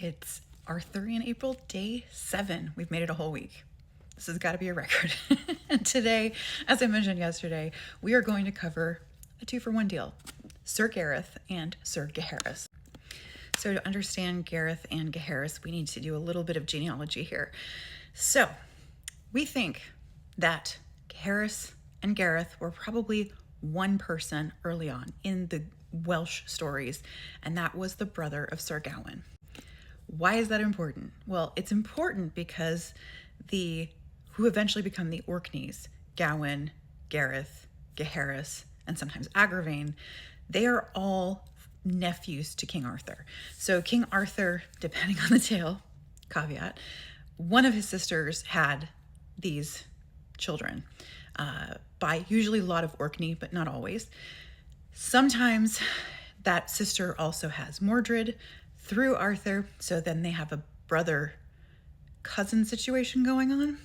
It's Arthurian April, day 7. We've made it a whole week. This has got to be a record. And today, as I mentioned yesterday, we are going to cover a 2-for-1 deal. Sir Gareth and Sir Gaheris. So to understand Gareth and Gaheris, we need to do a little bit of genealogy here. So we think that Gaheris and Gareth were probably one person early on in the Welsh stories, and that was the brother of Sir Gawain. Why is that important? Well, it's important because who eventually become the Orkneys, Gawain, Gareth, Gaheris, and sometimes Agravain, they are all nephews to King Arthur. So King Arthur, depending on the tale, caveat, one of his sisters had these children by usually a lot of Orkney, but not always. Sometimes that sister also has Mordred through Arthur, so then they have a brother-cousin situation going on.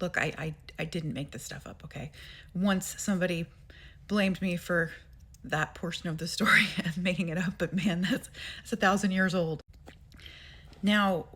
Look, I didn't make this stuff up, okay? Once somebody blamed me for that portion of the story and making it up, but man, that's 1,000 years old. Now,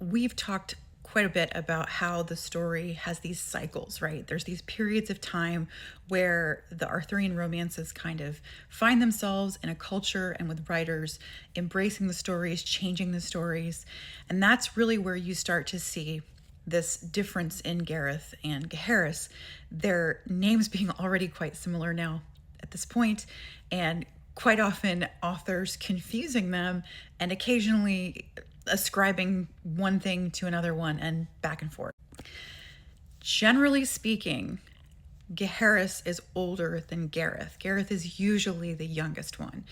we've talked quite a bit about how the story has these cycles, right? There's these periods of time where the Arthurian romances kind of find themselves in a culture and with writers embracing the stories, changing the stories. And that's really where you start to see this difference in Gareth and Gaheris, their names being already quite similar now at this point, and quite often authors confusing them and occasionally ascribing one thing to another one and back and forth. Generally speaking, Gaheris is older than Gareth. Gareth is usually the youngest one.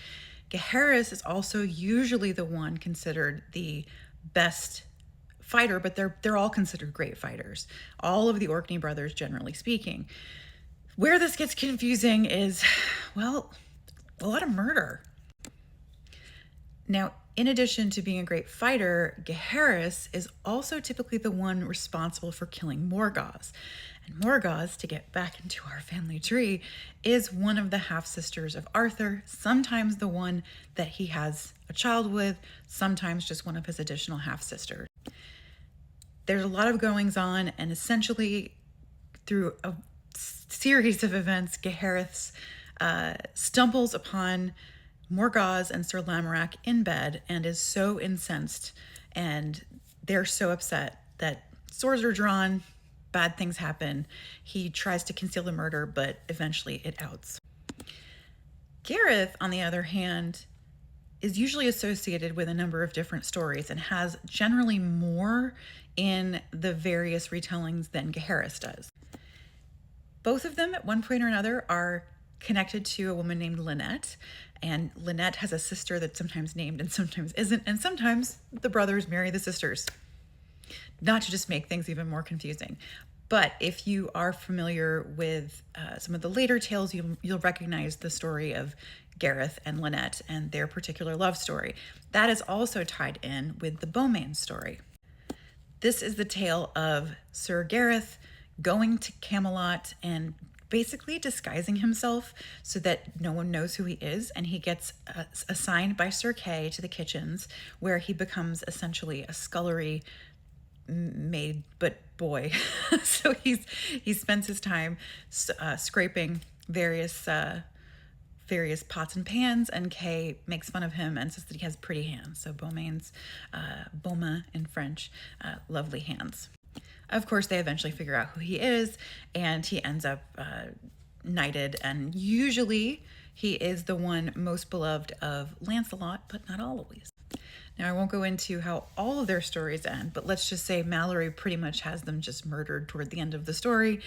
Gaheris is also usually the one considered the best fighter, but they're all considered great fighters. All of the Orkney brothers, generally speaking. Where this gets confusing is, well, a lot of murder. Now, in addition to being a great fighter, Gaheris is also typically the one responsible for killing Morgause. And Morgause, to get back into our family tree, is one of the half-sisters of Arthur, sometimes the one that he has a child with, sometimes just one of his additional half-sisters. There's a lot of goings-on, and essentially through a series of events, Gaheris stumbles upon Morgause and Sir Lamorak in bed and is so incensed, and they're so upset that swords are drawn, bad things happen. He tries to conceal the murder, but eventually it outs. Gareth, on the other hand, is usually associated with a number of different stories and has generally more in the various retellings than Gaheris does. Both of them, at one point or another, are connected to a woman named Lynette, and Lynette has a sister that's sometimes named and sometimes isn't, and sometimes the brothers marry the sisters. Not to just make things even more confusing, but if you are familiar with some of the later tales, you'll recognize the story of Gareth and Lynette and their particular love story. That is also tied in with the Beaumains story. This is the tale of Sir Gareth going to Camelot and basically disguising himself so that no one knows who he is, and he gets assigned by Sir Kay to the kitchens, where he becomes essentially a scullery maid, but boy. So he spends his time scraping various pots and pans, and Kay makes fun of him and says that he has pretty hands. So Beaumains, Beaumains in French, lovely hands. Of course, they eventually figure out who he is, and he ends up knighted, and usually he is the one most beloved of Lancelot, but not always. Now, I won't go into how all of their stories end, but let's just say Mallory pretty much has them just murdered toward the end of the story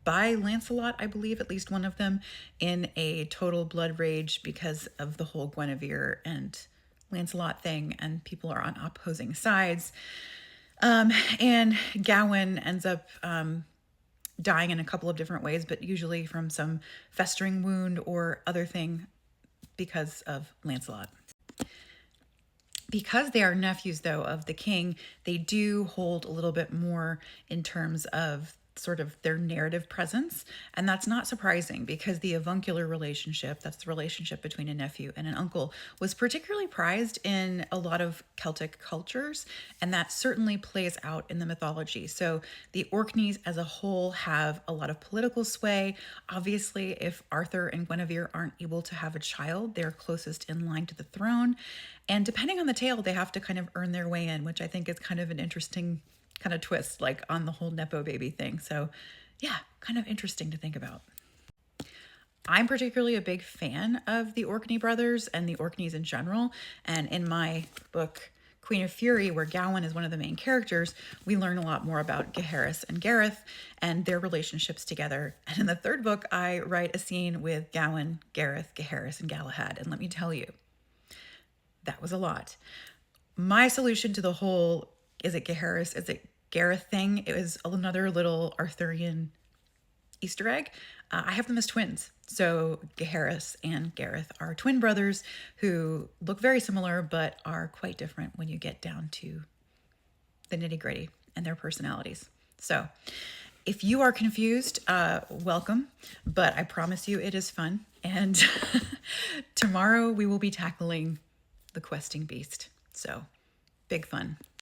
by Lancelot, I believe, at least one of them, in a total blood rage because of the whole Guinevere and Lancelot thing, and people are on opposing sides. And Gawain ends up dying in a couple of different ways, but usually from some festering wound or other thing because of Lancelot. Because they are nephews, though, of the king, they do hold a little bit more in terms of sort of their narrative presence. And that's not surprising because the avuncular relationship, that's the relationship between a nephew and an uncle, was particularly prized in a lot of Celtic cultures. And that certainly plays out in the mythology. So the Orkneys as a whole have a lot of political sway. Obviously, if Arthur and Guinevere aren't able to have a child, they're closest in line to the throne. And depending on the tale, they have to kind of earn their way in, which I think is kind of an interesting kind of twist, like on the whole Nepo baby thing. So yeah, kind of interesting to think about. I'm particularly a big fan of the Orkney brothers and the Orkneys in general. And in my book, Queen of Fury, where Gawain is one of the main characters, we learn a lot more about Gaheris and Gareth and their relationships together. And in the third book, I write a scene with Gawain, Gareth, Gaheris, and Galahad. And let me tell you, that was a lot. My solution to the whole, is it Gaheris, is it Gareth thing, it was another little Arthurian Easter egg. I have them as twins. So Gaheris and Gareth are twin brothers who look very similar, but are quite different when you get down to the nitty gritty and their personalities. So if you are confused, welcome, but I promise you it is fun. And tomorrow we will be tackling the questing beast. So big fun.